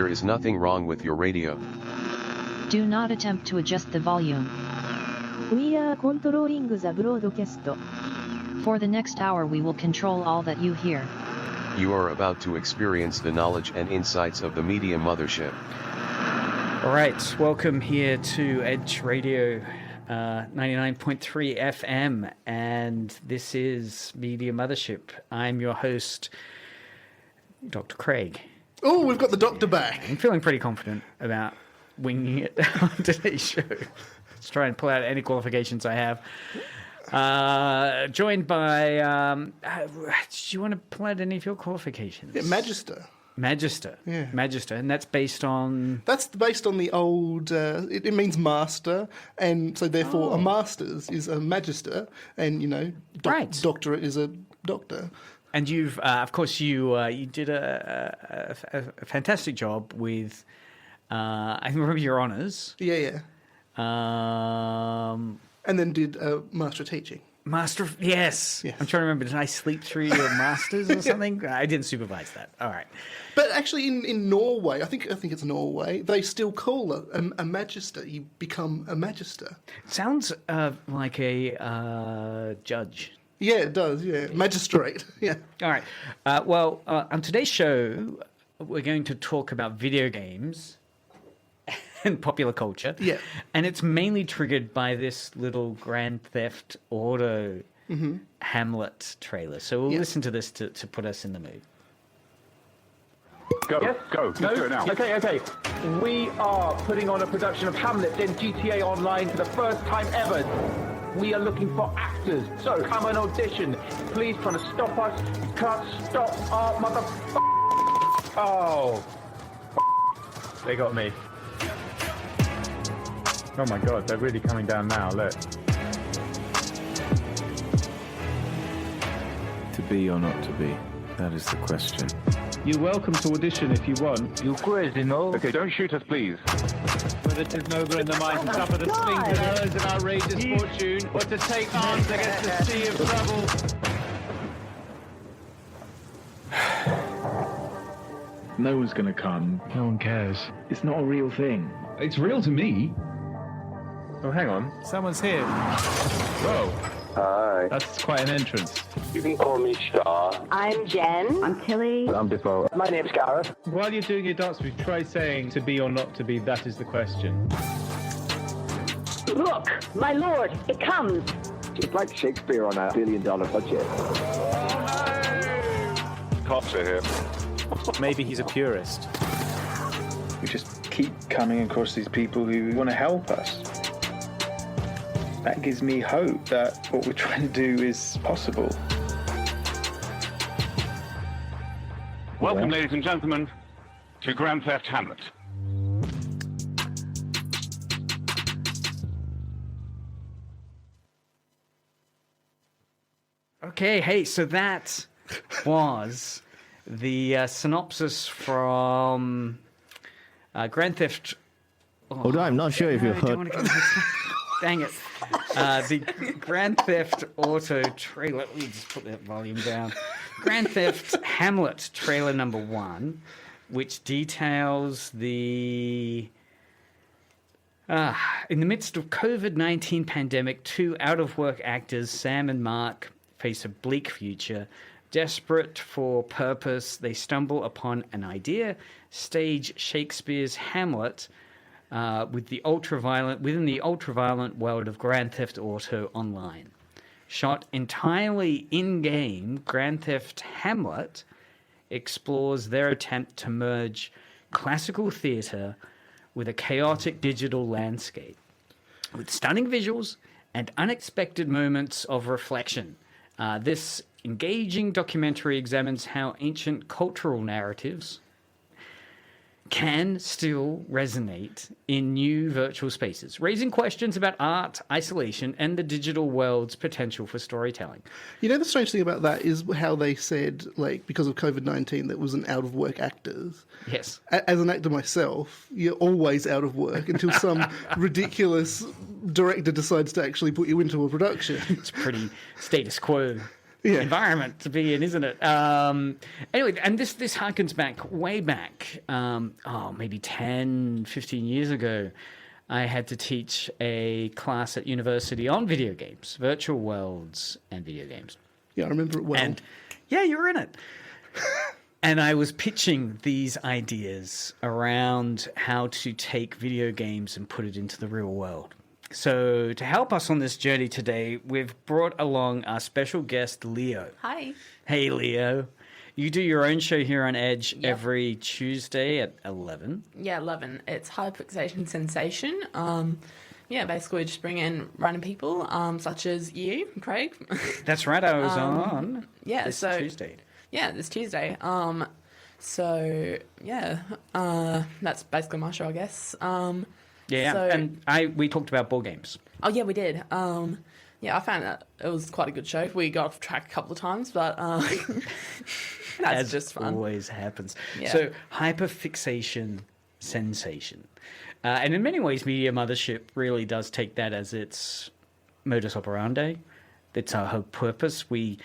There is nothing wrong with your radio. Do not attempt to adjust the volume. We are controlling the broadcast. For the next hour we will control all that you hear. You are about to experience the knowledge and insights of the Media Mothership. All right, welcome here to Edge Radio 99.3 FM, and this is Media Mothership. I'm your host, Dr. Craig. Oh, we've got the doctor back. I'm feeling pretty confident about winging it on today's show. Let's try and pull out any qualifications I have. Joined by, do you want to pull out any of your qualifications? Yeah, Magister. Magister. Yeah. Magister, and that's based on... That's based on the old, it means master, and so therefore a master's is a magister, and, you know, doctorate is a doctor. And you've, of course, you did a fantastic job with, I remember your honours. Yeah. And then did Master of Teaching. Master, yes. I'm trying to remember. Did I sleep through your masters or something? I didn't supervise that. All right. But actually, in Norway, I think it's Norway, they still call a magister. You become a magister. Sounds like a judge. Yeah, it does. Yeah, magistrate. Yeah. All right. Well, on today's show, we're going to talk about video games and popular culture. Yeah. And it's mainly triggered by this little Grand Theft Auto Hamlet trailer. So we'll listen to this to put us in the mood. Go. Let's do it now. Okay. We are putting on a production of Hamlet in GTA Online for the first time ever. We are looking for actors, so come and audition. Please try to stop us. You can't stop our Oh. They got me. Oh my god, they're really coming down now, look. To be or not to be, that is the question. You're welcome to audition if you want. You crazy, no? Okay, don't shoot us, please. Whether 'tis noble in the mind to suffer the slings and hers of outrageous fortune, or to take arms against the sea of trouble. No one's going to come. No one cares. It's not a real thing. It's real to me. Oh, hang on. Someone's here. Whoa. Hi. That's quite an entrance. You can call me Star. I'm Jen. I'm Tilly. I'm Defoe. My name's Gareth. While you're doing your dance, try saying to be or not to be, that is the question. Look, my lord, it comes. It's like Shakespeare on $1 billion budget. Cops are here. Maybe he's a purist. We just keep coming across these people who want to help us. That gives me hope that what we're trying to do is possible. Welcome, ladies and gentlemen, to Grand Theft Hamlet. Okay, hey, so that was the synopsis from Grand Theft... Although I'm not sure if you heard... Dang it. The Grand Theft Auto trailer. Let me just put that volume down. Grand Theft Hamlet trailer number 1, which details the... in the midst of COVID-19 pandemic, 2 out-of-work actors, Sam and Mark, face a bleak future. Desperate for purpose, they stumble upon an idea, stage Shakespeare's Hamlet, within the ultra-violent world of Grand Theft Auto Online. Shot entirely in-game, Grand Theft Hamlet explores their attempt to merge classical theatre with a chaotic digital landscape, with stunning visuals and unexpected moments of reflection. This engaging documentary examines how ancient cultural narratives can still resonate in new virtual spaces, raising questions about art, isolation, and the digital world's potential for storytelling. You know, the strange thing about that is how they said, like, because of COVID-19, that was an out-of-work actors. Yes. As an actor myself, you're always out of work until some ridiculous director decides to actually put you into a production. It's pretty status quo. environment to be in, isn't it? Anyway, and this harkens back, way back, maybe 10, 15 years ago. I had to teach a class at university on video games, virtual worlds and video games. Yeah, I remember it well. And yeah, you were in it. And I was pitching these ideas around how to take video games and put it into the real world. So to help us on this journey today, we've brought along our special guest, Leo. Hi. Hey, Leo. You do your own show here on Edge every Tuesday at 11. Yeah, 11. It's Hyperfixation Sensation. Basically we just bring in random people, such as you, Craig. That's right, I was on this Tuesday. Yeah, this Tuesday. That's basically my show, I guess. We talked about board games. Oh, yeah, we did. I found that it was quite a good show. We got off track a couple of times, but that's just fun. Always happens. Yeah. So, Hyperfixation Sensation. And in many ways, Media Mothership really does take that as its modus operandi. It's our whole purpose. We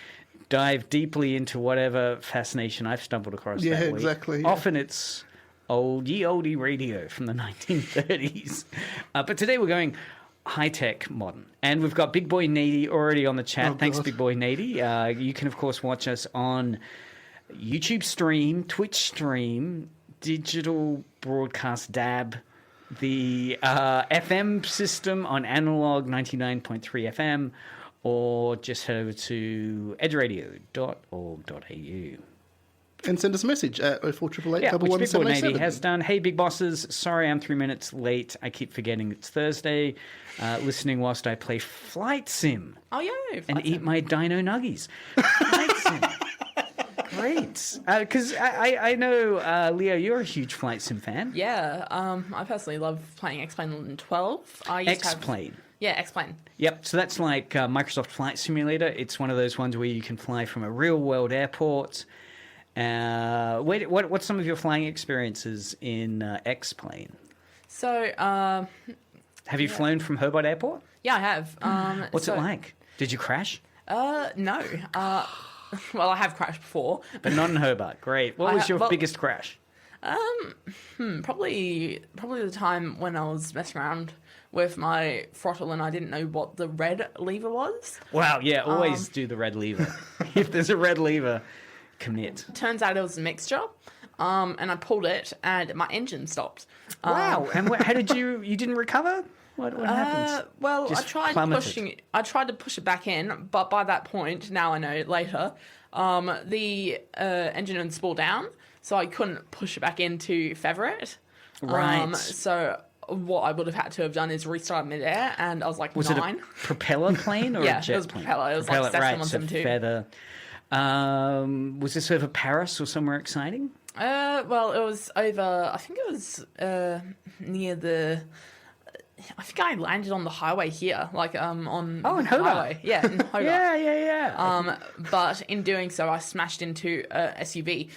dive deeply into whatever fascination I've stumbled across that week. Exactly. Yeah. Often it's oldie radio from the 1930s. But today we're going high-tech modern. And we've got Big Boy Nady already on the chat. Thanks, Big Boy Nady. You can, of course, watch us on YouTube stream, Twitch stream, digital broadcast DAB, the FM system on analog 99.3 FM, or just head over to edgeradio.org.au. And send us a message at 04888 which Big Boy 11787. Nady has done. Hey, big bosses, sorry I'm 3 minutes late. I keep forgetting it's Thursday. Listening whilst I play Flight Sim. Oh, yeah. And eat my dino nuggies. Flight Sim. Great. Because I know, Leo, you're a huge Flight Sim fan. Yeah. I personally love playing X-Plane 12. X-Plane. Yeah, X-Plane. Yep, so that's like Microsoft Flight Simulator. It's one of those ones where you can fly from a real-world airport. What's some of your flying experiences in X-Plane? So, have you flown from Hobart Airport? Yeah, I have. What's it like? Did you crash? No. Well, I have crashed before. But not in Hobart. Great. What was your biggest crash? Probably the time when I was messing around with my throttle and I didn't know what the red lever was. Wow, yeah, always do the red lever. If there's a red lever, commit. Turns out it was a mixture, and I pulled it and my engine stopped. Wow, and how did you didn't recover? What happens? Well, Just I tried to push it back in, but by that point, now I know later, the engine had spooled down, so I couldn't push it back in to feather it. Right. So what I would have had to have done is restart midair, and I was like, was 9. Was it a propeller plane or a jet plane? Yeah, it was propeller. It was like Cessna 172. Feather. Was this over Paris or somewhere exciting? Well, it was over, I think it was near the... I think I landed on the highway here, like on in the Hobart. highway. Yeah, in Hobart. yeah. But in doing so, I smashed into a SUV.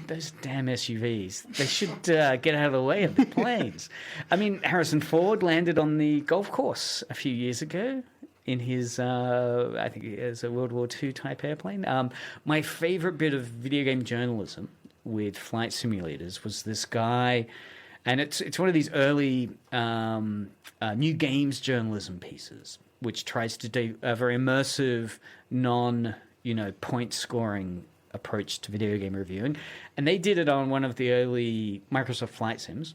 Those damn SUVs. They should get out of the way of the planes. I mean, Harrison Ford landed on the golf course a few years ago in his, I think it was a World War II type airplane. My favorite bit of video game journalism with flight simulators was this guy, and it's one of these early new games journalism pieces, which tries to do a very immersive, point scoring approach to video game reviewing, and they did it on one of the early Microsoft flight sims.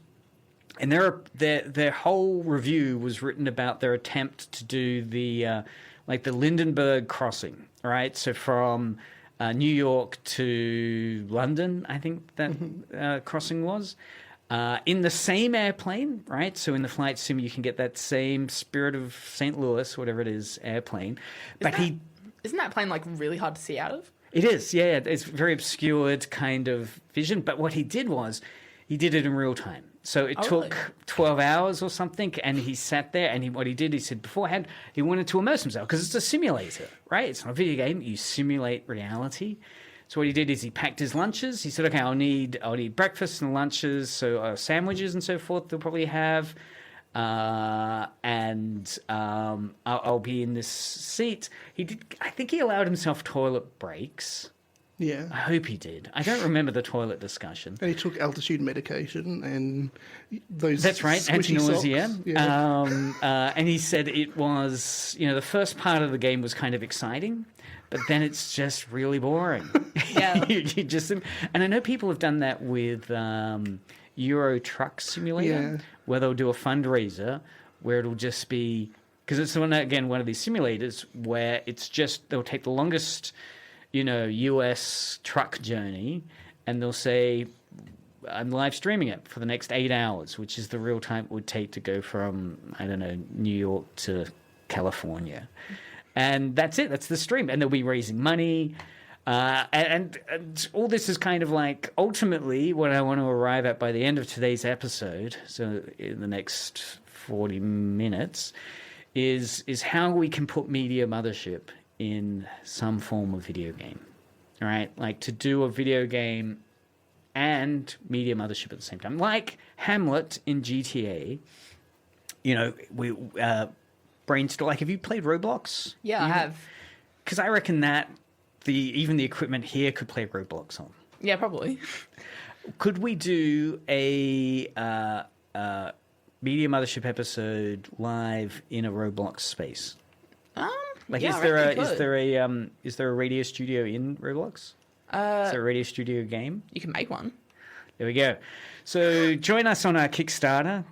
And their whole review was written about their attempt to do the Lindenberg crossing, right? So from New York to London, I think that crossing was. In the same airplane, right? So in the flight sim, you can get that same Spirit of St. Louis, whatever it is, airplane. Isn't that plane like really hard to see out of? It is, yeah. It's very obscured kind of vision. But what he did was, he did it in real time. So it took 12 hours or something, and he sat there, and what he did, he said beforehand, he wanted to immerse himself, because it's a simulator, right? It's not a video game. You simulate reality. So what he did is he packed his lunches. He said, okay, I'll need breakfast and lunches, so sandwiches and so forth they'll probably have. and I'll be in this seat. I think he allowed himself toilet breaks. Yeah. I hope he did. I don't remember the toilet discussion. And he took altitude medication and those. That's right, squishy anti-nausea. socks. Yeah. And he said it was, the first part of the game was kind of exciting, but then it's just really boring. Yeah. you just, and I know people have done that with Euro Truck Simulator, where they'll do a fundraiser where it'll just be, because it's one of these simulators where it's just, they'll take the longest, US truck journey, and they'll say, I'm live streaming it for the next 8 hours, which is the real time it would take to go from, I don't know, New York to California. And that's it. That's the stream. And they'll be raising money. And all this is kind of like, ultimately, what I want to arrive at by the end of today's episode, so in the next 40 minutes, is how we can put Media Mothership in some form of video game. All right? Like to do a video game and Media Mothership at the same time. Like Hamlet in GTA, we brainstorm. Like, have you played Roblox? Yeah, I have. Because I reckon that even the equipment here could play Roblox on. Yeah, probably. Could we do a Media Mothership episode live in a Roblox space? Like, yeah, is there a radio studio in Roblox? Is there a radio studio game? You can make one. There we go. So join us on our Kickstarter.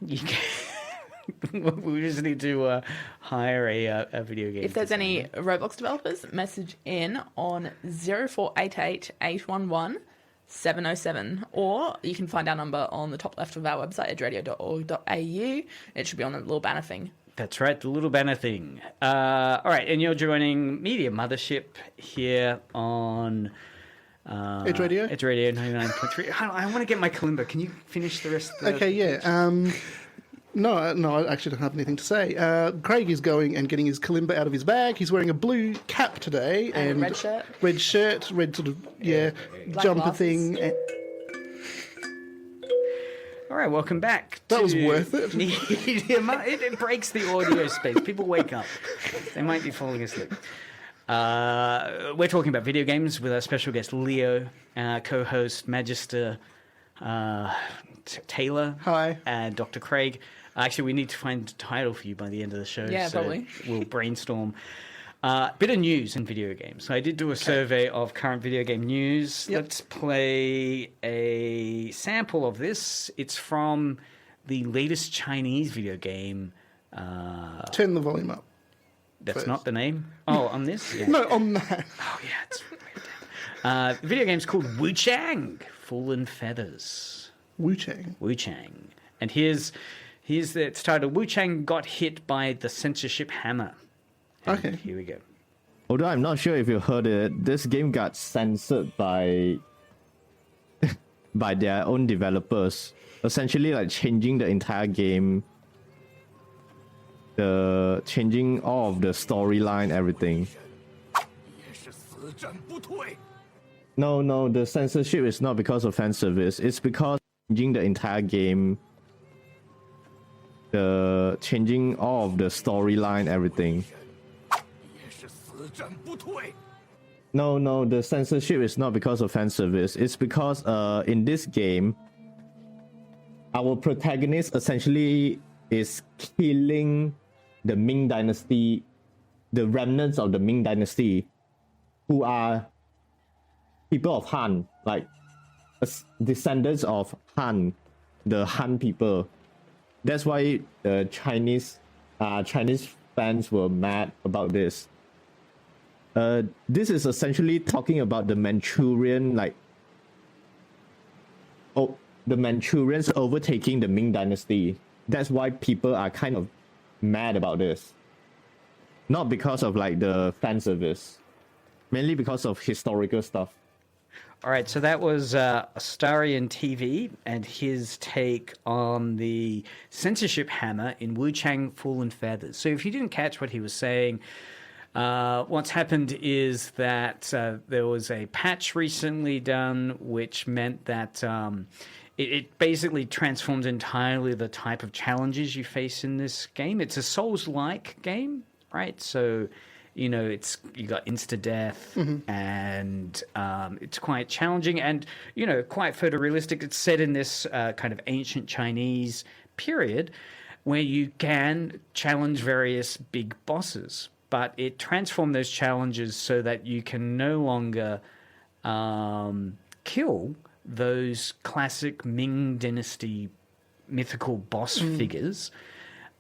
We just need to hire a video game. If there's any Roblox developers, message in on 0488 811 707, or you can find our number on the top left of our website, edradio.org.au. It should be on a little banner thing. That's right, the little banner thing. All right, and you're joining Media Mothership here on Edge Radio? Edge Radio 99.3. I want to get my kalimba. Can you finish the rest of the Okay, yeah. No, I actually don't have anything to say. Craig is going and getting his kalimba out of his bag. He's wearing a blue cap today. And a red shirt. Red shirt, red sort of, Black jumper glasses. thing. All right, welcome back. That was worth it. It breaks the audio space. People wake up. They might be falling asleep. We're talking about video games with our special guest, Leo, co-host, Magister Taylor. Hi. And Dr. Craig. Actually, we need to find a title for you by the end of the show. Yeah, so probably. We'll brainstorm. Bit of news in video games. So I did do a survey of current video game news. Yep. Let's play a sample of this. It's from the latest Chinese video game. Turn the volume up. That's first. not the name? Oh, on this? Yeah. No, on that. Oh, yeah, it's way down. The video game's called Wu Chang, Fallen Feathers. Wu Chang. Wu Chang. And it's titled Wu Chang Got Hit by the Censorship Hammer. And Okay. Here we go. Although I'm not sure if you heard it, this game got censored by their own developers, essentially like changing the entire game, changing all of the storyline, everything. No, the censorship is not because of fan service. It's because changing the entire game, changing all of the storyline, everything. No, the censorship is not because of fan service. It's because in this game, our protagonist essentially is killing the Ming Dynasty, the remnants of the Ming Dynasty, who are people of Han, like descendants of Han, the Han people. That's why the Chinese fans were mad about this. This is essentially talking about the Manchurian, the Manchurians overtaking the Ming Dynasty. That's why people are kind of mad about this. Not because of the fan service, mainly because of historical stuff. All right, so that was Astarian TV and his take on the censorship hammer in Wu Chang Fallen Feathers. So if you didn't catch what he was saying, What's happened is that there was a patch recently done, which meant that it basically transformed entirely the type of challenges you face in this game. It's a Souls-like game, right? So, you got insta-death, and it's quite challenging and, quite photorealistic. It's set in this kind of ancient Chinese period where you can challenge various big bosses. But it transformed those challenges so that you can no longer kill those classic Ming Dynasty mythical boss figures.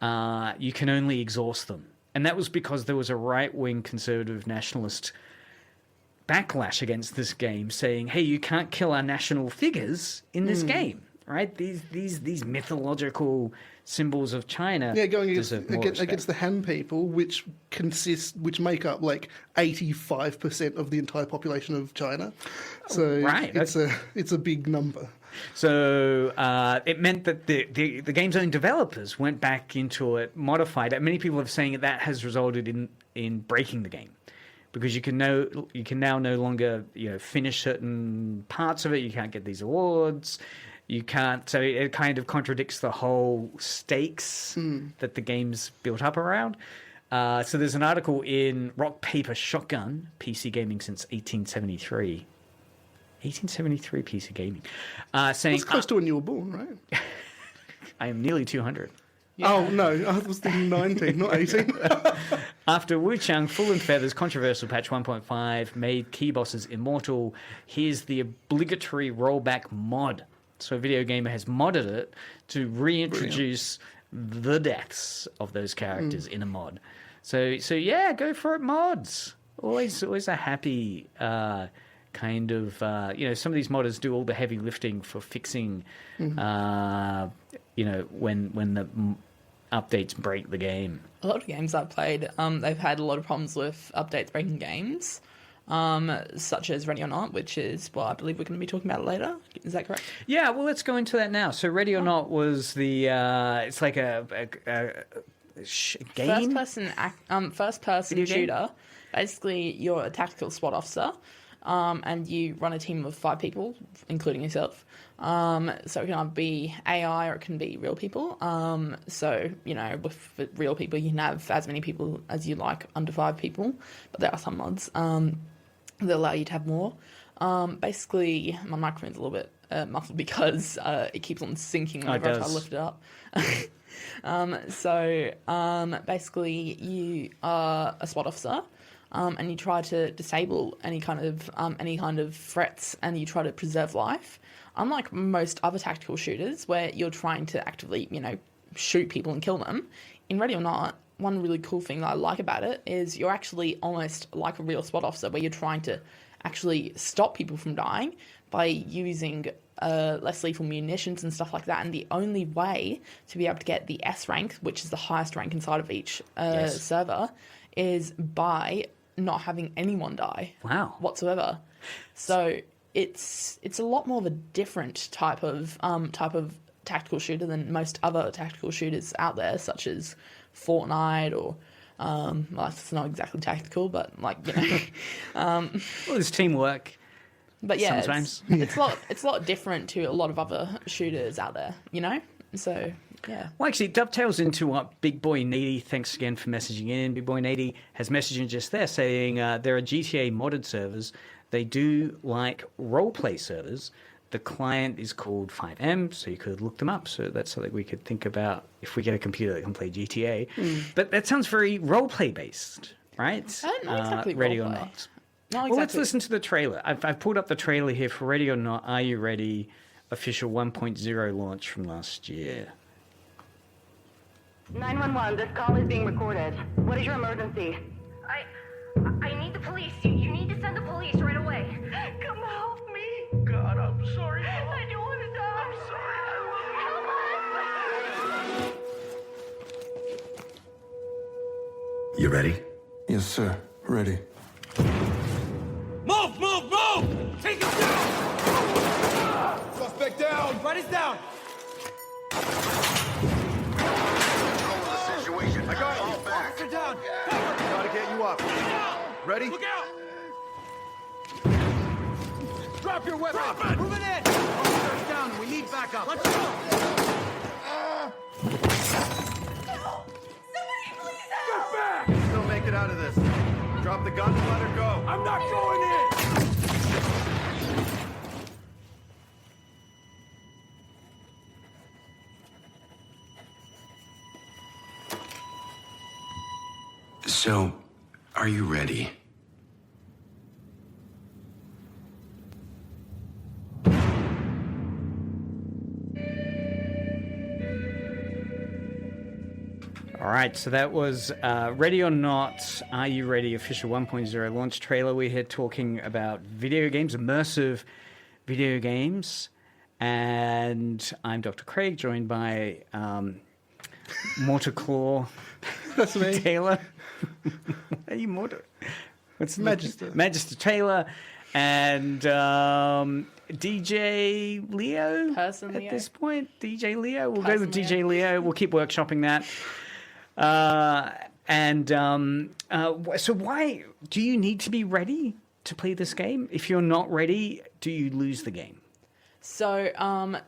You can only exhaust them. And that was because there was a right-wing conservative nationalist backlash against this game saying, hey, you can't kill our national figures in this game, right? These mythological symbols of China. Yeah, going against the Han people, which make up like 85% of the entire population of China. So it's a big number. So it meant that the game's own developers went back into it, modified it. Many people are saying that has resulted in breaking the game, because you can now no longer finish certain parts of it. You can't get these awards. You can't. So it kind of contradicts the whole stakes that the game's built up around. So there's an article in Rock Paper Shotgun, PC gaming since 1873. 1873 PC gaming. Saying... That's close to when you were born, right? I am nearly 200. Yeah. Oh, no. I was thinking 19, not 18. After Wu Chang Full and Feathers controversial patch 1.5 made key bosses immortal, here's the obligatory rollback mod. So Video Gamer has modded it to reintroduce the deaths of those characters in a mod. So yeah, go for it, mods. Always a happy kind of some of these modders do all the heavy lifting for fixing when the updates break the game. A lot of games I've played, they've had a lot of problems with updates breaking games. Such as Ready or Not, which is what I believe we're going to be talking about later. Is that correct? Yeah, well, let's go into that now. So Ready or Not was the it's like a game? First-person shooter. Basically, you're a tactical SWAT officer, and you run a team of 5 people, including yourself. So it can either be AI or it can be real people. So, with real people, you can have as many people as you like, under 5 people. But there are some mods that allow you to have more. Basically, my microphone's a little bit muffled because it keeps on sinking whenever I try to lift it up. Basically, you are a SWAT officer. And you try to disable any kind of threats, and you try to preserve life. Unlike most other tactical shooters, where you're trying to actively, shoot people and kill them, in Ready or Not, one really cool thing that I like about it is you're actually almost like a real SWAT officer, where you're trying to actually stop people from dying by using less lethal munitions and stuff like that. And the only way to be able to get the S rank, which is the highest rank inside of each server, is by not having anyone die whatsoever. So it's a lot more of a different type of tactical shooter than most other tactical shooters out there, such as Fortnite or well, it's not exactly tactical, but well, there's teamwork. But yeah, sometimes it's a lot different to a lot of other shooters out there, So yeah. Well, actually, it dovetails into what Big Boy Needy, thanks again for messaging in. Big Boy Needy has messaged in just there saying there are GTA modded servers. They do like roleplay servers. The client is called 5M, so you could look them up. So that's something we could think about if we get a computer that can play GTA. But that sounds very roleplay based, right? Not exactly Ready roleplay. or Not. Not exactly. Well, let's listen to the trailer. I've pulled up the trailer here for Ready or Not. Are You Ready? Official 1.0 launch from last year. 911, this call is being recorded. What is your emergency? I need the police. You need to send the police right away. Come help me. God, I'm sorry. I don't want to die. I'm sorry. Help us. You ready? Yes, sir. Ready. Move! Take him down! Suspect down! Everybody's down! I got you. Officer down! Gotta get you up. Ready? Look out! Drop your weapon! Drop it! Moving in! Officer's down and we need backup. Let's go! Get back! Still make it out of this. Drop the gun and let her go. I'm not going in! So, are you ready? All right, so that was Ready or Not, Are You Ready? Official 1.0 launch trailer. We're here talking about video games, immersive video games. And I'm Dr. Craig, joined by Mortarclaw. That's me. Taylor. Are you Mortar? What's Magister. Magister Taylor. And DJ Leo Person at Leo. this point. DJ Leo. We'll Person go with Leo. DJ Leo. We'll keep workshopping that. So why do you need to be ready to play this game? If you're not ready, do you lose the game? So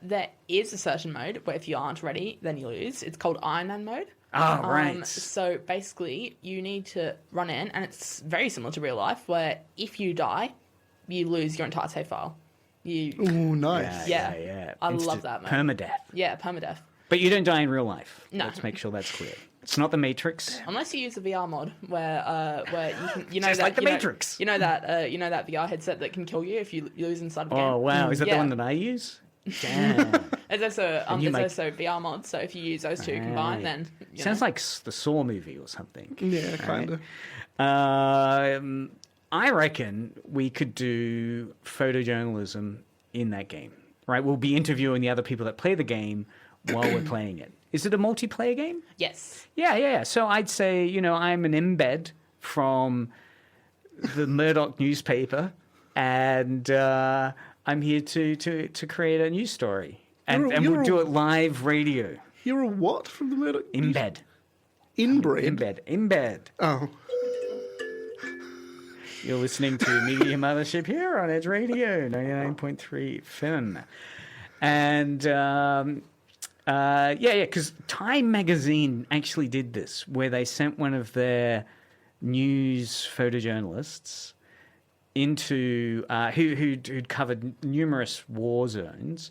there is a certain mode where if you aren't ready, then you lose. It's called Iron Man mode. Oh, right. So basically, you need to run in, and it's very similar to real life, where if you die, you lose your entire save file. Ooh, nice. Yeah. I love that mode. Permadeath. Yeah, permadeath. But you don't die in real life. No. Let's make sure that's clear. It's not the Matrix. Unless you use a VR mod where you can, you know, Just that, like the you know- Matrix. you know that VR headset that can kill you if you lose inside a game. Oh, wow. Is that the Yeah. one that I use? Damn. There's also And you there's also VR mods. So if you use those two combined, then you Sounds know. like the Saw movie or something. Yeah, kind of. I reckon we could do photojournalism in that game, right? We'll be interviewing the other people that play the game while we're playing it. Is it a multiplayer game? Yes. Yeah. So I'd say, I'm an embed from the Murdoch newspaper, and I'm here to create a news story. And we'll do it live radio. You're a what from the Murdoch? Embed. Inbred? Embed. Oh. You're listening to Media Mothership here on Edge Radio, 99.3 FM. And, because Time Magazine actually did this, where they sent one of their news photojournalists into, who'd covered numerous war zones,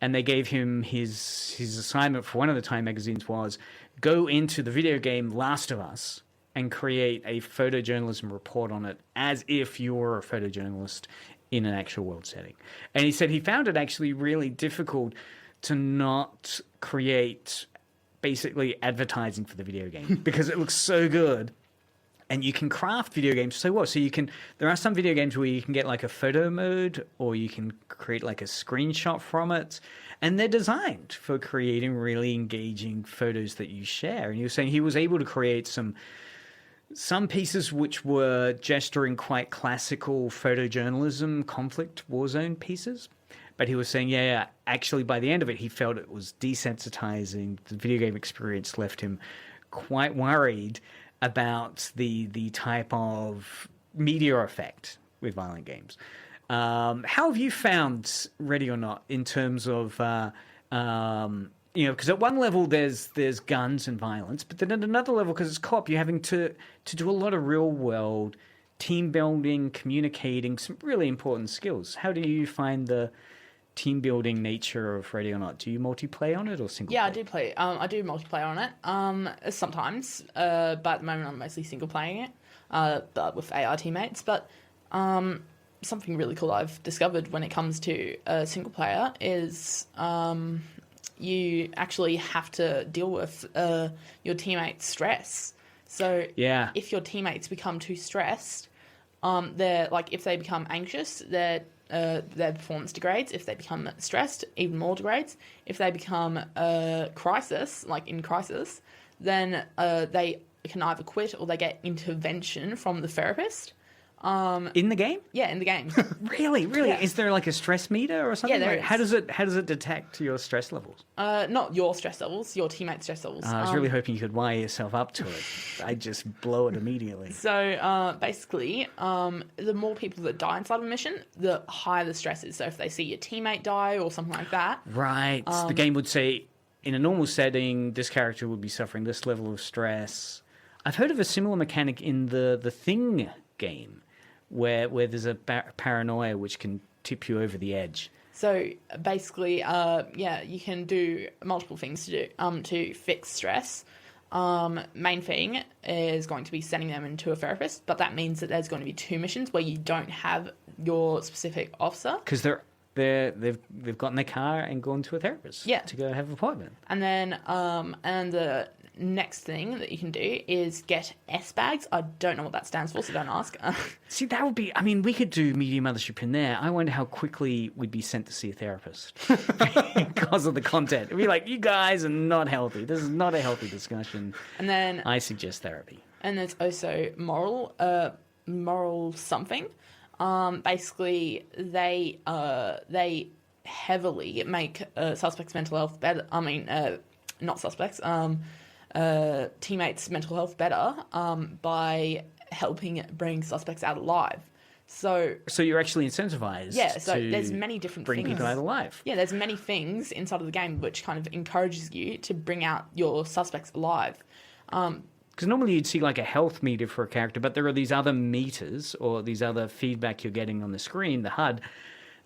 and they gave him his assignment for one of the Time magazines was go into the video game Last of Us and create a photojournalism report on it as if you were a photojournalist in an actual world setting. And he said he found it actually really difficult to not create basically advertising for the video game because it looks so good. And you can craft video games so well. So there are some video games where you can get like a photo mode or you can create like a screenshot from it. And they're designed for creating really engaging photos that you share. And he was saying he was able to create some pieces which were gesturing quite classical photojournalism, conflict, war zone pieces. But he was saying, actually by the end of it, he felt it was desensitizing. The video game experience left him quite worried about the type of media effect with violent games. How have you found Ready or Not in terms of, because at one level there's guns and violence, but then at another level, because it's co-op, you're having to do a lot of real world team building, communicating, some really important skills. How do you find the team building nature of Ready or Not? Do you multiplayer on it or single? Yeah, I do play. I do multiplayer on it. Sometimes, but at the moment I'm mostly single playing it, but with AR teammates. But something really cool I've discovered when it comes to single player is you actually have to deal with your teammates' stress. So if your teammates become too stressed, they're like if they become anxious, their performance degrades. If they become stressed, even more degrades. If they become in crisis, then they can either quit or they get intervention from the therapist. In the game? Yeah, in the game. Really? Yeah. Is there like a stress meter or something? Yeah, there Like, is. How does it detect your stress levels? Not your stress levels, your teammates' stress levels. I was really hoping you could wire yourself up to it. I'd just blow it immediately. So basically, the more people that die inside of a mission, the higher the stress is. So if they see your teammate die or something like that. Right. The game would say, in a normal setting, this character would be suffering this level of stress. I've heard of a similar mechanic in the Thing game, where there's a paranoia which can tip you over the edge. So basically, you can do multiple things to fix stress. Main thing is going to be sending them into a therapist, but that means that there's going to be 2 missions where you don't have your specific officer. Because they've gotten their car and gone to a therapist to go have an appointment. And then and the next thing that you can do is get S bags. I don't know what that stands for, so don't ask. See, that would be... I mean, we could do Media Mothership in there. I wonder how quickly we'd be sent to see a therapist because of the content. It'd be like, you guys are not healthy. This is not a healthy discussion. And then... I suggest therapy. And there's also moral something. Basically, they heavily make suspects' mental health better. I mean, not suspects. Teammates' mental health better by helping bring suspects out alive. So you're actually incentivized. Yeah. So there's many different bring things. people out alive. Yeah. There's many things inside of the game which kind of encourages you to bring out your suspects alive. Because normally you'd see like a health meter for a character, but there are these other meters or these other feedback you're getting on the screen, the HUD,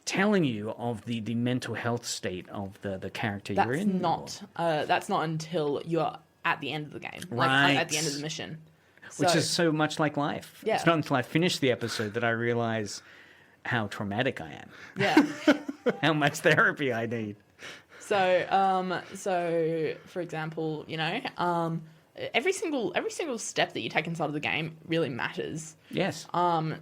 telling you of the mental health state of the character you're in. That's not until you're at the end of the game, right. Like at the end of the mission. Which is so much like life. Yeah. It's not until I finish the episode that I realize how traumatic I am. Yeah. How much therapy I need. So for example, every single step that you take inside of the game really matters. Yes.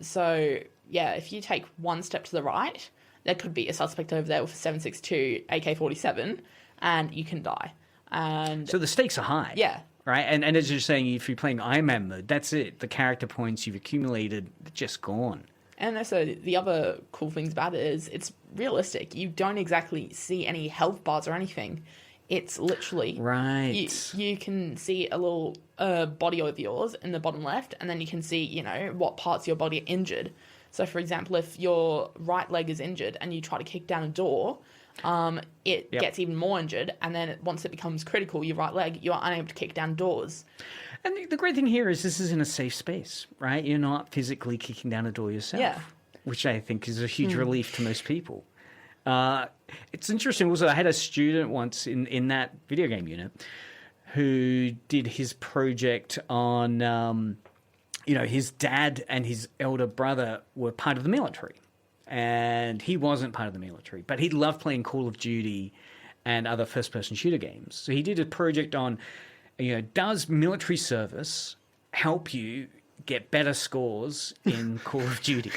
So yeah, if you take one step to the right, there could be a suspect over there with a 7.62 AK-47, and you can die. And so the stakes are high. Yeah. Right? And as you're saying, if you're playing Iron Man mode, that's it. The character points you've accumulated, they're just gone. And also, the other cool things about it is it's realistic. You don't exactly see any health bars or anything. It's literally... Right. You can see a little body of yours in the bottom left, and then you can see, what parts of your body are injured. So, for example, if your right leg is injured and you try to kick down a door... it gets even more injured, and then once it becomes critical, your right leg, you are unable to kick down doors. And the great thing here is this is in a safe space, right? You're not physically kicking down a door yourself, which I think is a huge relief to most people. It's interesting also, I had a student once in that video game unit who did his project on, his dad and his elder brother were part of the military. And he wasn't part of the military, but he loved playing Call of Duty and other first-person shooter games. So he did a project on, does military service help you get better scores in Call of Duty?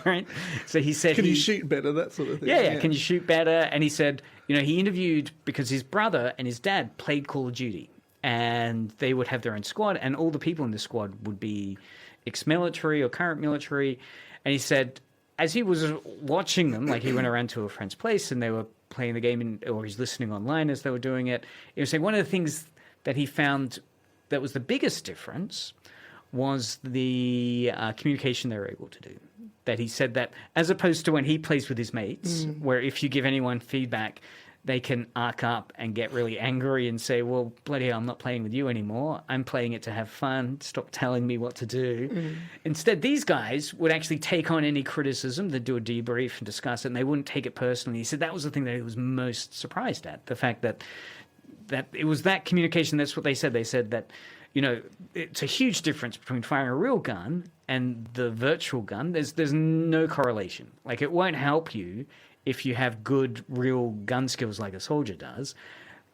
Right? So he said, can you shoot better, that sort of thing? Yeah, can you shoot better? And he said, he interviewed because his brother and his dad played Call of Duty, and they would have their own squad, and all the people in the squad would be ex-military or current military. And he said, as he was watching them, like he went around to a friend's place and they were playing the game, or he's listening online as they were doing it, he was saying one of the things that he found that was the biggest difference was the communication they were able to do. That he said that as opposed to when he plays with his mates, where if you give anyone feedback, they can arc up and get really angry and say, well, bloody hell, I'm not playing with you anymore. I'm playing it to have fun. Stop telling me what to do. Instead, these guys would actually take on any criticism. They'd do a debrief and discuss it, and they wouldn't take it personally. He said that was the thing that he was most surprised at, the fact that it was that communication. That's what they said. They said that, it's a huge difference between firing a real gun and the virtual gun. There's no correlation. Like, it won't help you if you have good real gun skills like a soldier does,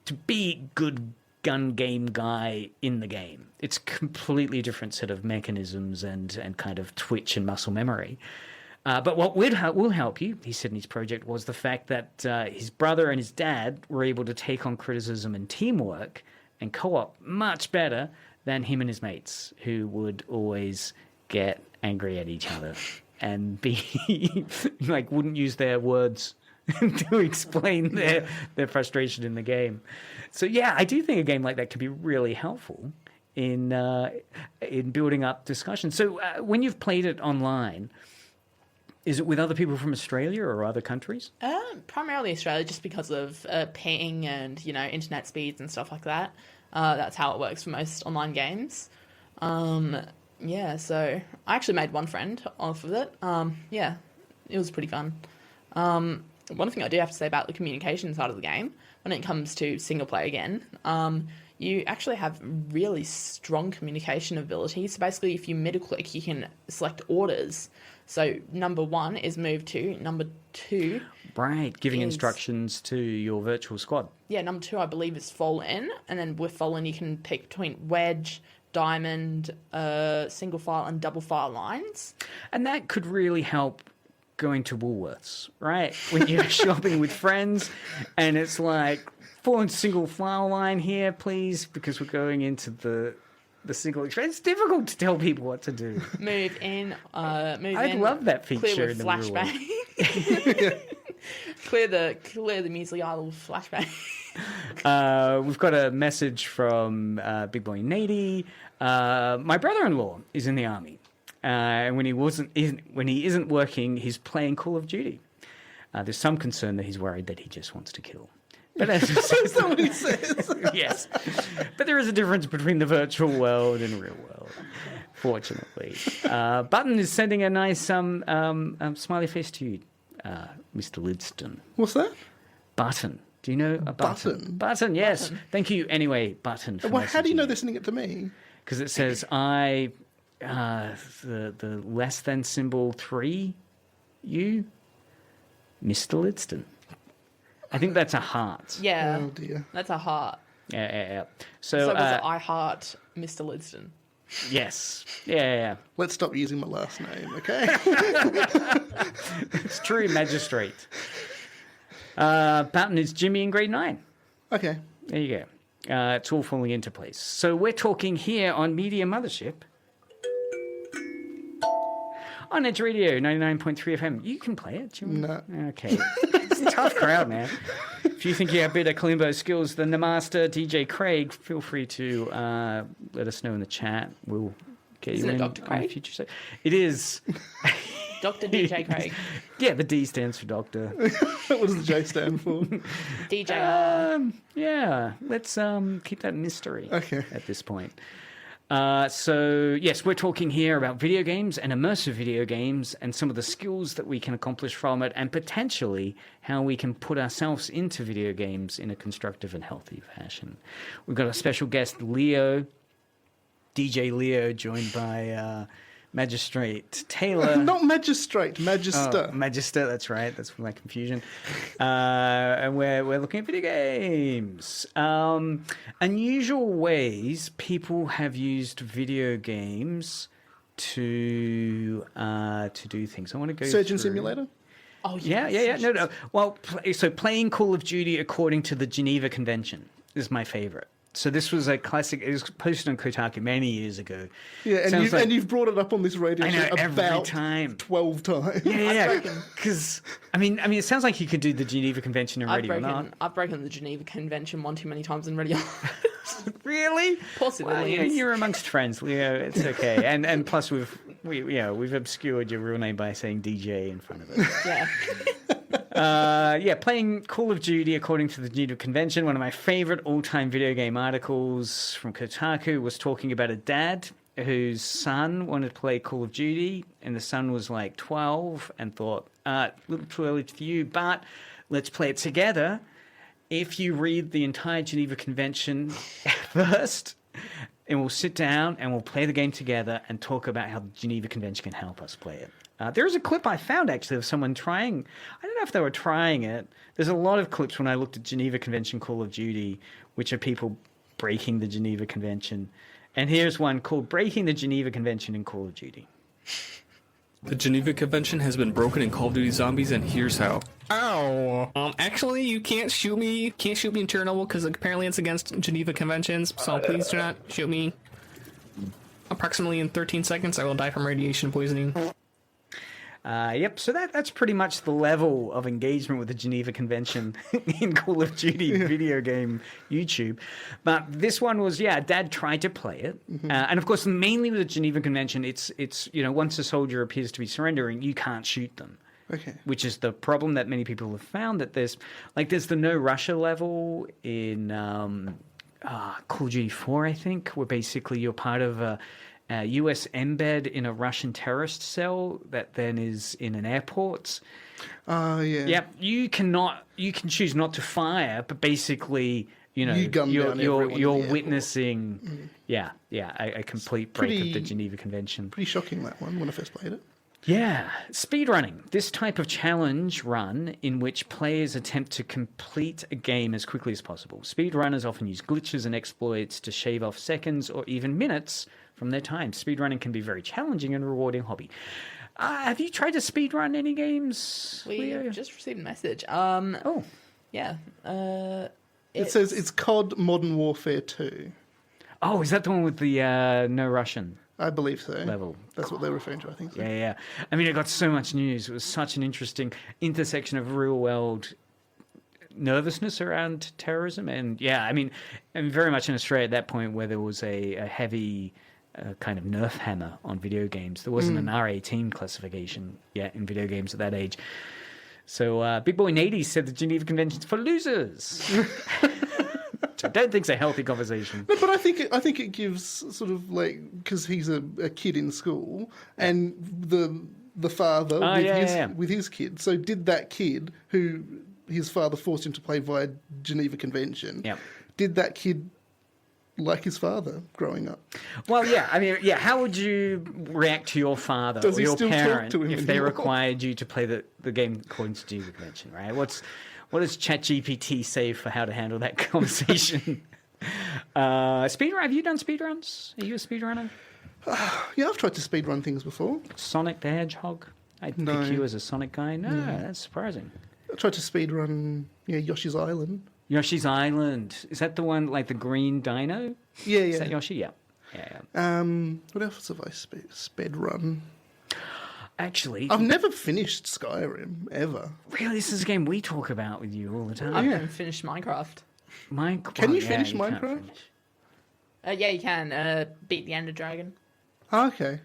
to be good gun game guy in the game. It's a completely different set of mechanisms and kind of twitch and muscle memory. But what will help you, he said in his project, was the fact that his brother and his dad were able to take on criticism and teamwork and co-op much better than him and his mates, who would always get angry at each other and be like wouldn't use their words to explain their frustration in the game. So yeah, I do think a game like that could be really helpful in building up discussion. So when you've played it online, is it with other people from Australia or other countries? Primarily Australia, just because of ping and internet speeds and stuff like that. That's how it works for most online games. Yeah, so I actually made one friend off of it. Yeah, it was pretty fun. One thing I do have to say about the communication side of the game, when it comes to single player again, you actually have really strong communication ability. So basically, if you middle click, you can select orders. So number 1 is move to, number 2... Right, giving instructions to your virtual squad. Yeah, number 2, I believe, is fall in. And then with fall in, you can pick between wedge, diamond, single file, and double file lines. And that could really help going to Woolworths, right? When you're shopping with friends and it's like, fall in single file line here, please, because we're going into the single experience. It's difficult to tell people what to do. Move in. I'd love that feature clear with in the flashbang. clear the Measly Isle with flashbang. We've got a message from Big Boy Nady. My brother-in-law is in the army, and when he isn't working, he's playing Call of Duty. There's some concern that he's worried that he just wants to kill. But as That's not what he says. Yes, but there is a difference between the virtual world and the real world. Fortunately, Button is sending a nice smiley face to you, Mr. Lidston. What's that? Button. Do you know a Button? Button, yes. Button. Thank you. Anyway, Button. For Well, how do you messaging know they're sending it to me? Because it says the less than symbol 3, you, Mr. Lidston. I think that's a heart. Yeah. Oh, dear. That's a heart. Yeah. So was it I heart Mr. Lidston? Yes. Yeah. Let's stop using my last name, okay? It's true, Magistrate. Button is Jimmy in grade 9. Okay. There you go. It's all falling into place. So we're talking here on Media Mothership on Edge Radio 99.3 FM. You can play it. Do you want? No. Okay. It's a tough crowd, man. If you think you have better Kalimbo skills than the master, DJ Craig, feel free to let us know in the chat. We'll get Isn't you it in Dr. Craig? on future show. It is. Dr. DJ Craig. Yeah, the D stands for doctor. What does the J stand for? DJ. Yeah, let's keep that mystery Okay. at this point. So, yes, we're talking here about video games and immersive video games and some of the skills that we can accomplish from it and potentially how we can put ourselves into video games in a constructive and healthy fashion. We've got a special guest, Leo, DJ Leo, joined by Magistrate Taylor. Not Magistrate, Magister. Oh, Magister, that's right. That's my confusion. And we're looking at video games. Unusual ways people have used video games to do things. I want to go Surgeon through. Simulator? Oh, yeah. Yeah. No. Well, so playing Call of Duty according to the Geneva Convention is my favorite. So this was a classic. It was posted on Kotaku many years ago. Yeah, and you've brought it up on this radio show every about time. 12 times. Yeah. Because I mean, it sounds like you could do the Geneva Convention already or not. I've broken the Geneva Convention one too many times in radio. Really? Possibly. Well, you're amongst friends, Leo. It's okay. And plus, we've obscured your real name by saying DJ in front of it. Yeah. Playing Call of Duty according to the Geneva Convention. One of my favorite all-time video game articles from Kotaku was talking about a dad whose son wanted to play Call of Duty, and the son was like 12 and thought, a little too early for you, but let's play it together. If you read the entire Geneva Convention first, and we'll sit down and we'll play the game together and talk about how the Geneva Convention can help us play it. There is a clip I found, actually, of someone trying. I don't know if they were trying it. There's a lot of clips when I looked at Geneva Convention Call of Duty, which are people breaking the Geneva Convention. And here's one called Breaking the Geneva Convention in Call of Duty. The Geneva Convention has been broken in Call of Duty Zombies, and here's how. Ow. Actually, you can't shoot me. You can't shoot me in Chernobyl because apparently it's against Geneva Conventions, so please do not shoot me. approximately in 13 seconds, I will die from radiation poisoning. Yep, so that's pretty much the level of engagement with the Geneva Convention in Call of Duty video game YouTube. But this one was, Dad tried to play it. And of course, mainly with the Geneva Convention, it's once a soldier appears to be surrendering, you can't shoot them. Okay. Which is the problem that many people have found, that there's the no Russia level in Call of Duty 4, I think, where basically you're part of a US embed in a Russian terrorist cell that then is in an airport. Yeah. Yep. You can choose not to fire, but basically, you're witnessing, a complete break of the Geneva Convention. Pretty shocking, that one, when I first played it. Yeah. Speedrunning. This type of challenge run in which players attempt to complete a game as quickly as possible. Speedrunners often use glitches and exploits to shave off seconds or even minutes from their time. Speedrunning can be a very challenging and rewarding hobby. Have you tried to speedrun any games? We just received a message. Yeah. It says it's COD Modern Warfare 2. Oh, is that the one with the no Russian? I believe so. Level. That's what they're referring to, I think. So. Yeah. I mean, it got so much news. It was such an interesting intersection of real-world nervousness around terrorism. And, very much in Australia at that point where there was a heavy kind of nerf hammer on video games. There wasn't an R18 classification yet in video games at that age. So Big Boy Nady said the Geneva Convention's for losers. I don't think it's a healthy conversation. No, but I think it gives sort of because he's a kid in school and the father with his kid. So did that kid who his father forced him to play via Geneva Convention? Did that kid like his father growing up? Well, how would you react to your father or your parent if they required you to play the game according to Geneva Convention? Right? What does ChatGPT say for how to handle that conversation? Speedrun? Have you done speedruns? Are you a speedrunner? Yeah, I've tried to speedrun things before. Sonic the Hedgehog? I'd pick you as a Sonic guy. No, that's surprising. I tried to speedrun Yoshi's Island. Yoshi's Island. Is that the one, like the green dino? Yeah. Is that Yoshi? Yeah. What else have I speedrun? Actually, I've never finished Skyrim, ever. Really? This is a game we talk about with you all the time. I haven't finished Minecraft. Can you finish Minecraft? Yeah, you can. Beat the Ender Dragon. Okay.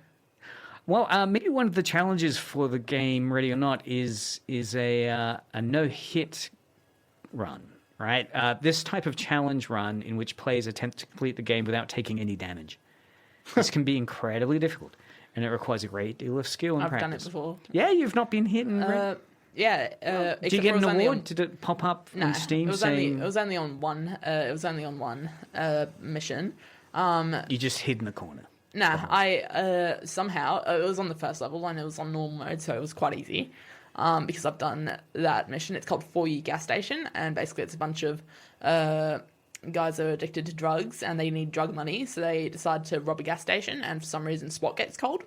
Well, maybe one of the challenges for the game, Ready or Not, is a no-hit run, right? This type of challenge run in which players attempt to complete the game without taking any damage. This can be incredibly difficult. And it requires a great deal of skill and practice. I've done it before. Yeah, you've not been hit and... Did you get an award? Did it pop up on Steam saying... it was only on one. It was only on one mission. You just hid in the corner. Nah, I somehow... it was on the first level and it was on normal mode, so it was quite easy. Because I've done that mission. It's called 4U Gas Station, and basically it's a bunch of... guys are addicted to drugs and they need drug money, so they decide to rob a gas station, and for some reason SWAT gets called.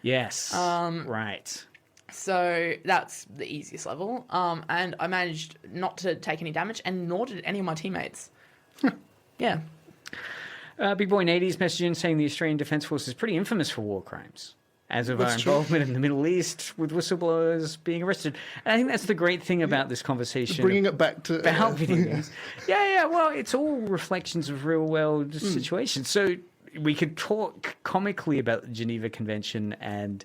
Yes. Right. So that's the easiest level. And I managed not to take any damage, and nor did any of my teammates. Yeah. Big Boy Nady's messaging saying the Australian Defence Force is pretty infamous for war crimes, as of our involvement in the Middle East with whistleblowers being arrested. And I think that's the great thing about this conversation. Bringing it back to... About video games. Yeah, well, it's all reflections of real-world situations. So we could talk comically about the Geneva Convention and,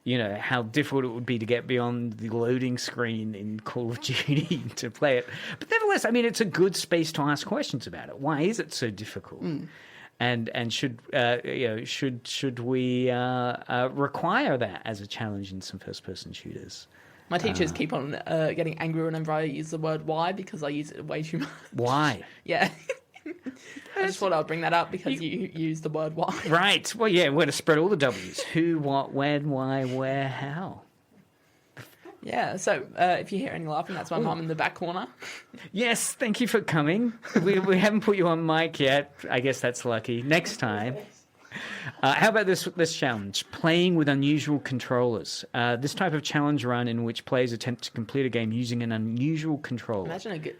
how difficult it would be to get beyond the loading screen in Call of Duty to play it. But nevertheless, I mean, it's a good space to ask questions about it. Why is it so difficult? And should we require that as a challenge in some first-person shooters? My teachers keep on getting angry whenever I use the word "why" because I use it way too much. Why? Yeah. I just thought I'd bring that up because you used the word "why." Right. Well, yeah, we're going to spread all the W's. Who, what, when, why, where, how. Yeah, so if you hear any laughing, that's my mum in the back corner. Yes, thank you for coming. We haven't put you on mic yet. I guess that's lucky. Next time. How about this challenge? Playing with unusual controllers. This type of challenge run in which players attempt to complete a game using an unusual controller. Imagine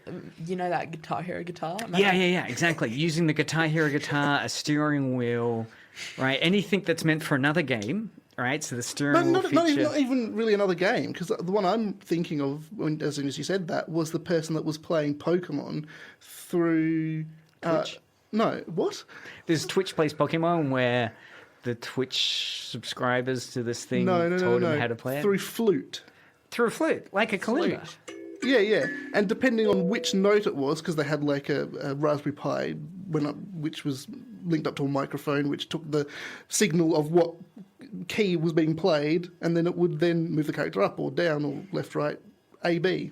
that Guitar Hero guitar? Yeah, exactly. Using the Guitar Hero guitar, a steering wheel, right? Anything that's meant for another game, right? So the steering wheel feature. Not even really another game, because the one I'm thinking of, as soon as you said that, was the person that was playing Pokemon through... Twitch? No, what? There's Twitch Plays Pokemon where the Twitch subscribers to this thing told him how to play it. Through flute. Through a flute, like a kalimba. Yeah. And depending on which note it was, because they had like a Raspberry Pi which was linked up to a microphone, which took the signal of what key was being played, and then it would then move the character up or down or left, right, A, B.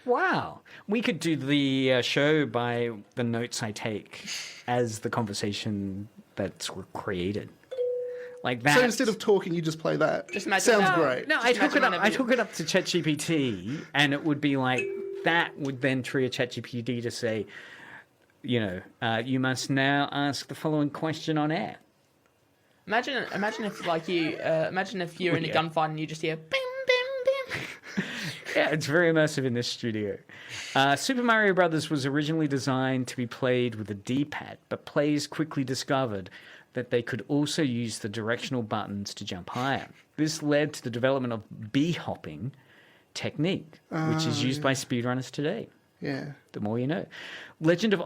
Wow. We could do the show by the notes I take as the conversation that's created. Like that. So instead of talking, you just play that. Just imagine. Sounds great. No, I took it up to ChatGPT, and it would be like that would then trigger ChatGPT to say, you must now ask the following question on air. Imagine if you're in a gunfight and you just hear bim bim bim. Yeah, it's very immersive in this studio. Super Mario Brothers was originally designed to be played with a D-pad, but players quickly discovered that they could also use the directional buttons to jump higher. This led to the development of bee-hopping technique, which is used by speedrunners today. Yeah. The more you know. Legend of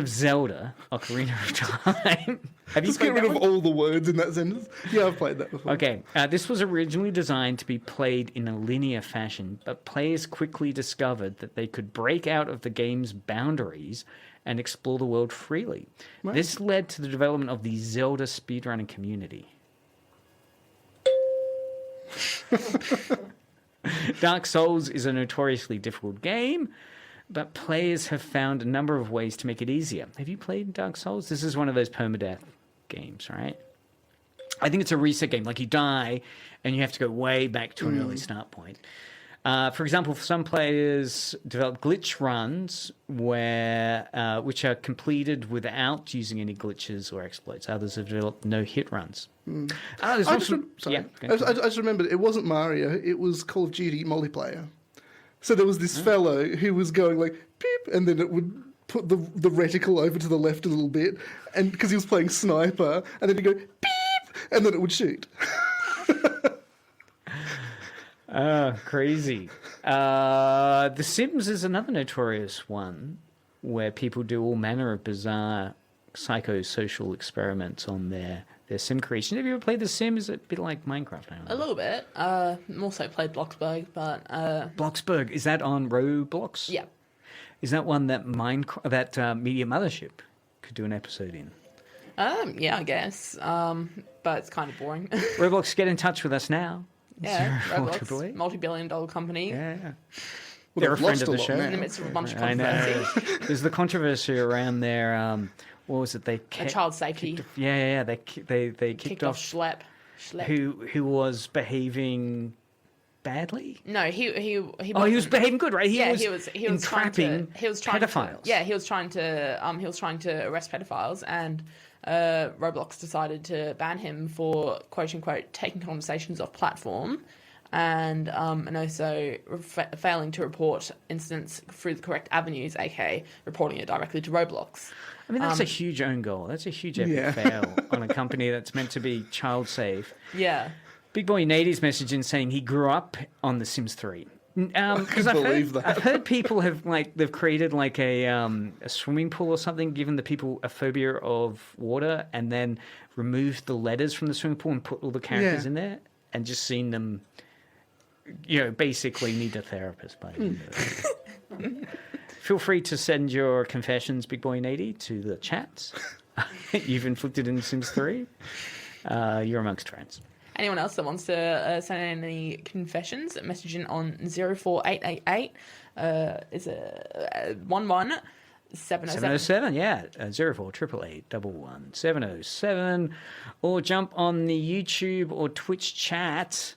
Zelda, Ocarina of Time. Have you Just get rid of all the words in that sentence. Yeah, I've played that before. Okay, this was originally designed to be played in a linear fashion, but players quickly discovered that they could break out of the game's boundaries and explore the world freely. Right. This led to the development of the Zelda speedrunning community. Dark Souls is a notoriously difficult game, but players have found a number of ways to make it easier. Have you played Dark Souls? This is one of those permadeath games, right? I think it's a reset game. Like you die, and you have to go way back to an early start point. For example, some players develop glitch runs which are completed without using any glitches or exploits. Others have developed no-hit runs. I just remembered it wasn't Mario. It was Call of Duty multiplayer. So there was this fellow who was going like beep, and then it would put the reticle over to the left a little bit, and because he was playing sniper, and then he'd go beep, and then it would shoot. Crazy. The Sims is another notorious one where people do all manner of bizarre psychosocial experiments on their sim creation. Have you ever played The Sims? Is it a bit like Minecraft? A little bit. Also played Bloxburg, but... Bloxburg, is that on Roblox? Yeah. Is that one that Media Mothership could do an episode in? Yeah, I guess. But it's kind of boring. Roblox, get in touch with us now. Yeah, Roblox, multi-billion-dollar company. Yeah. They're a friend of the show. In the midst of a bunch of controversy. I know. There's the controversy around their... what was it? Child safety. They kicked off Schlep. Who was behaving badly? No, he was behaving good, right? He was entrapping pedophiles. He was trying to arrest pedophiles, and Roblox decided to ban him for quote unquote taking conversations off platform. And also failing to report incidents through the correct avenues, aka reporting it directly to Roblox. I mean, that's a huge own goal. That's a huge epic fail on a company that's meant to be child safe. Yeah. Big Boy Nady's message in saying he grew up on The Sims 3. Because I've heard people they've created like a swimming pool or something, given the people a phobia of water, and then removed the letters from the swimming pool and put all the characters in there, and just seen them, basically need a therapist by the end of it. Feel free to send your confessions, Big Boy Nady, to the chats you've inflicted in Sims 3. You're amongst friends. Anyone else that wants to send in any confessions, message in on 04888 is a 11707. 707, yeah. 04888 or jump on the YouTube or Twitch chat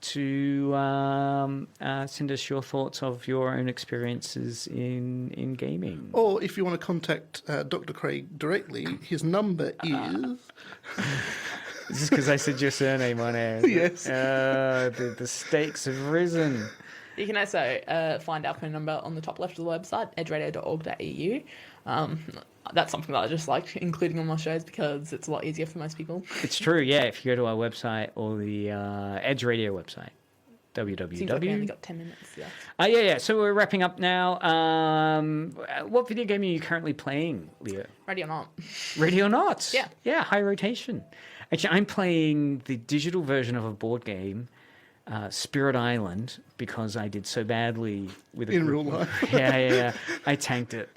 to send us your thoughts of your own experiences in gaming. Or if you want to contact Dr. Craig directly, his number is... Is this because I said your surname on air? Yes. The stakes have risen. You can also find our phone number on the top left of the website, edgeradio.org.au. That's something that I just like including on my shows because it's a lot easier for most people. It's true, yeah. If you go to our website or the Edge Radio website, www. Seems like we only got 10 minutes, yeah. Yeah. So we're wrapping up now. What video game are you currently playing, Leo? Ready or Not. Ready or Not? Yeah. Yeah, high rotation. Actually, I'm playing the digital version of a board game, Spirit Island, because I did so badly with it. In real life. Yeah. I tanked it.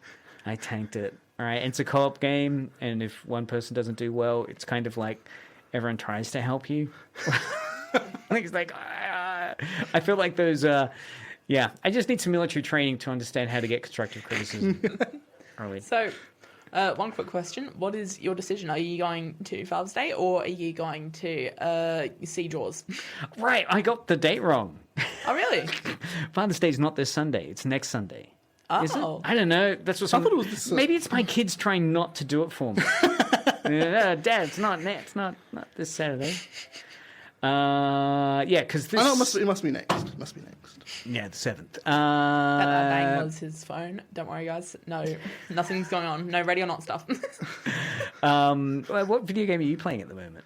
All right, it's a co-op game, and if one person doesn't do well, it's kind of like everyone tries to help you. It's like, I feel like those, I just need some military training to understand how to get constructive criticism. Early. So, one quick question. What is your decision? Are you going to Father's Day, or are you going to see Jaws? Right, I got the date wrong. Oh, really? Father's Day is not this Sunday, it's next Sunday. Oh. Is it? I don't know. That's what maybe it's my kids trying not to do it for me. Dad, it's not this Saturday. Because this. Oh, no, it must be next. Yeah, the 7th. That bang was his phone. Don't worry, guys. No, nothing's going on. No Ready or Not stuff. What video game are you playing at the moment?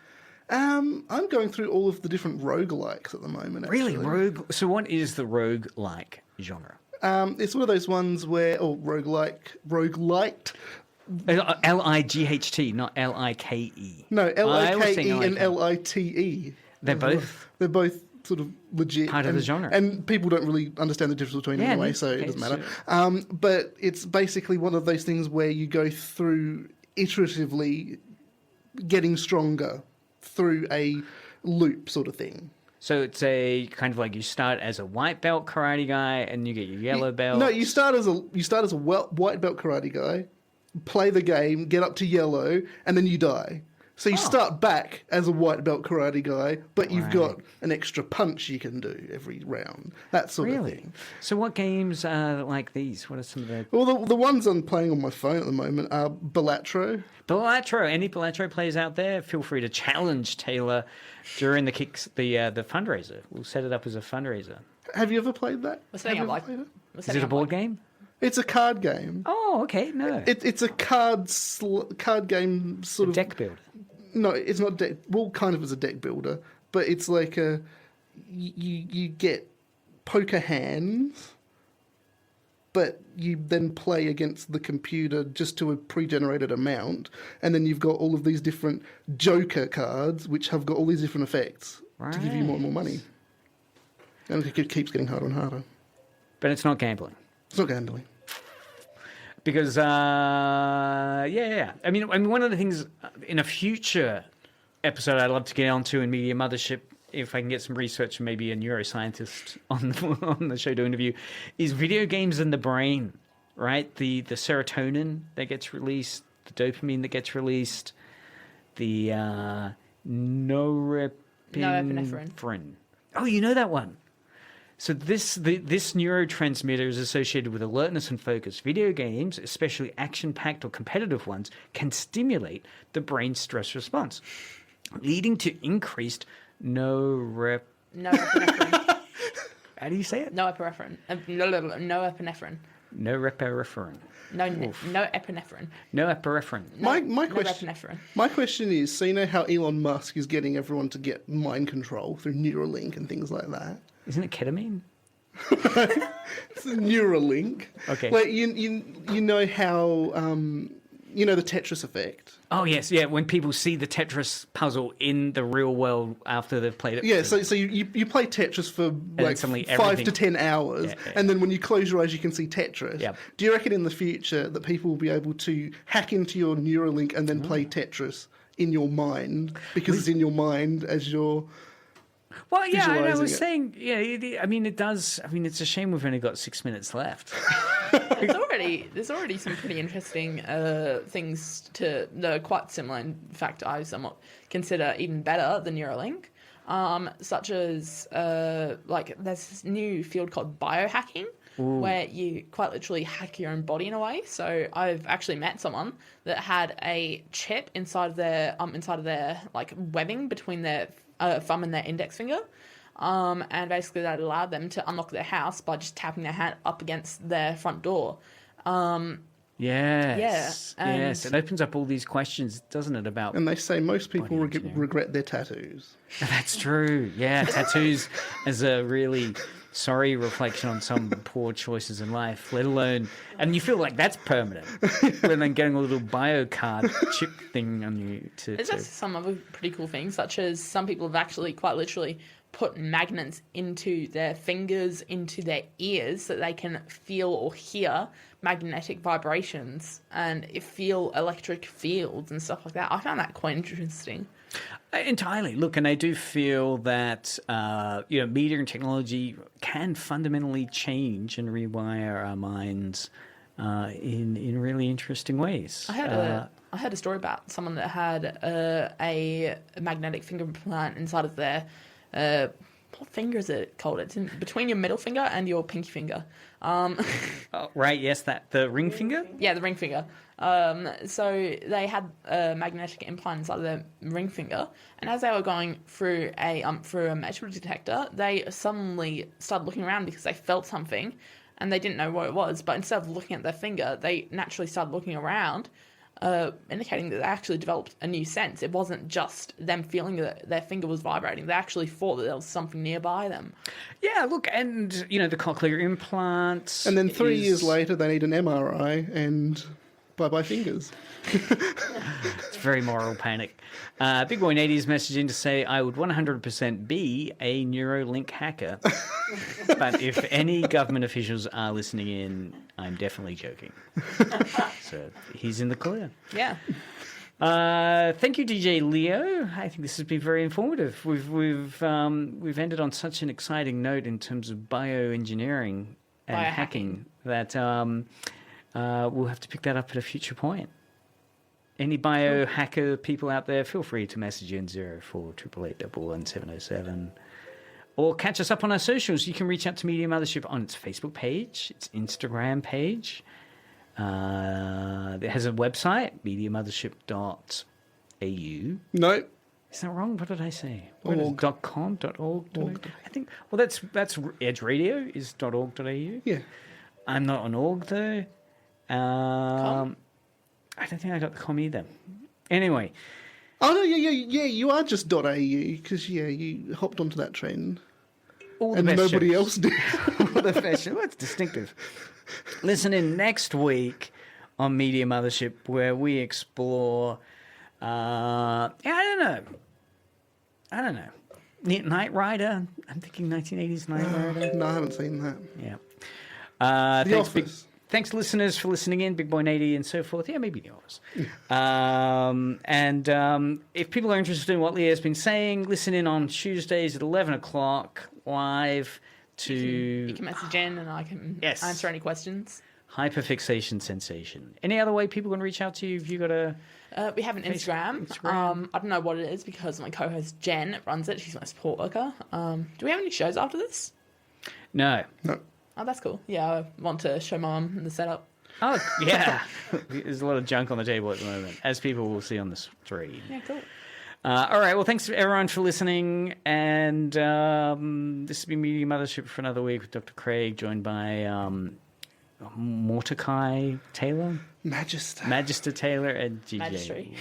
I'm going through all of the different roguelikes at the moment. Actually. Really, So what is the roguelike genre? It's one of those ones where, rogueliked. L-I-G-H-T, not L-I-K-E. No, L-I-K-E and L-I-T-E. They're both sort of legit. Part of the genre. And people don't really understand the difference between them anyway, so it doesn't matter. But it's basically one of those things where you go through iteratively getting stronger through a loop sort of thing. So it's a kind of like you start as a white belt karate guy and you get your yellow belt. No, you start as a white belt karate guy, play the game, get up to yellow, and then you die. So you start back as a white belt karate guy, but you've got an extra punch you can do every round. That sort of thing. So what games are like these? What are some of the... Well, the ones I'm playing on my phone at the moment are Balatro. Any Balatro players out there, feel free to challenge Taylor during the fundraiser. We'll set it up as a fundraiser. Have you ever played that? Is it a board game? It's a card game. Oh, okay. No. It's a card game sort of... deck builder. No, it's not deck. Well, kind of as a deck builder, but it's like you get poker hands, but you then play against the computer just to a pre-generated amount, and then you've got all of these different Joker cards, which have got all these different effects to give you more and more money. And it keeps getting harder and harder. But it's not gambling. It's not gambling. Because, I mean, one of the things in a future episode I'd love to get onto in Media Mothership, if I can get some research and maybe a neuroscientist on the show to interview, is video games and the brain, right? The serotonin that gets released, the dopamine that gets released, the norepinephrine. Oh, you know that one. So this neurotransmitter is associated with alertness and focus. Video games, especially action-packed or competitive ones, can stimulate the brain's stress response, leading to increased norepinephrine. How do you say it? Norepinephrine. Norepinephrine. Norepinephrine. Norepinephrine. Norepinephrine. My question is, so you know how Elon Musk is getting everyone to get mind control through Neuralink and things like that? Isn't it ketamine? It's a Neuralink. Okay. Like you know how the Tetris effect. Oh yes, yeah. When people see the Tetris puzzle in the real world after they've played it. Yeah. So you play Tetris for like 5 to 10 hours, and then when you close your eyes, you can see Tetris. Yep. Do you reckon in the future that people will be able to hack into your Neuralink and then play Tetris in your mind because it's in your mind as you're... Well, yeah, and I was saying, I mean, it does. I mean, it's a shame we've only got 6 minutes left. There's already some pretty interesting things to quite similar. In fact, I somewhat consider even better the Neuralink. such as like there's this new field called biohacking, where you quite literally hack your own body in a way. So I've actually met someone that had a chip inside of their like webbing between their thumb and their index finger. And basically that allowed them to unlock their house by just tapping their hand up against their front door. Yes. Yeah. Yes. It opens up all these questions, doesn't it, about... And they say most people regret their tattoos. That's true. Yeah, tattoos as a really sorry reflection on some poor choices in life, let alone... And you feel like that's permanent, rather than getting a little bio card chip thing on you to... There's also some other pretty cool things, such as some people have actually quite literally put magnets into their fingers, into their ears, so they can feel or hear magnetic vibrations and feel electric fields and stuff like that. I found that quite interesting. Entirely. Look, and I do feel that media and technology can fundamentally change and rewire our minds in really interesting ways. I heard a story about someone that had a magnetic finger implant inside of their what finger is it called? It's in between your middle finger and your pinky finger. Right, yes, the ring finger? Yeah, the ring finger. So they had a magnetic implant inside of their ring finger, and as they were going through a metal detector, they suddenly started looking around because they felt something, and they didn't know what it was. But instead of looking at their finger, they naturally started looking around, indicating that they actually developed a new sense. It wasn't just them feeling that their finger was vibrating. They actually thought that there was something nearby them. Yeah, look, and, the cochlear implants... And then 3 years later, they need an MRI and bye-bye fingers. It's very moral panic. Big Boy Nady's messaging to say, I would 100% be a Neuralink hacker. But if any government officials are listening in, I'm definitely joking. So he's in the clear. Yeah. Thank you, DJ Leo. I think this has been very informative. We've ended on such an exciting note in terms of bioengineering and hacking that we'll have to pick that up at a future point. Any biohacker people out there, feel free to message in 048888110707. Or catch us up on our socials. You can reach out to Media Mothership on its Facebook page, its Instagram page. It has a website, mediamothership.au. No. Is that wrong? What did I say? .com? .org? I think. Well, that's Edge Radio is .org.au. Yeah. I'm not on org though. I don't think I got the com either. Anyway. Oh no, yeah. You are just .au because you hopped onto that trend, and nobody else did. All the best. Well, it's distinctive. Listen in next week on Media Mothership, where we explore. I don't know. Knight Rider. I'm thinking 1980s Knight Rider. No, I haven't seen that. Yeah. The Office. Thanks, listeners, for listening in. Big Boy Nady and so forth. Yeah, maybe The Office. If people are interested in what Leah has been saying, listen in on Tuesdays at 11 o'clock live to... You can message in and I can answer any questions. Hyperfixation Sensation. Any other way people can reach out to you? Have you got a... we have an Instagram. I don't know what it is because my co-host Jen runs it. She's my support worker. Do we have any shows after this? No. Oh, that's cool. Yeah, I want to show Mum the setup. Oh, yeah. There's a lot of junk on the table at the moment, as people will see on the stream. Yeah, cool. All right, well, thanks everyone for listening. And this has been Media Mothership for another week with Dr. Craig, joined by Mordecai Taylor? Magister. Magister Taylor and GJ. Magistry.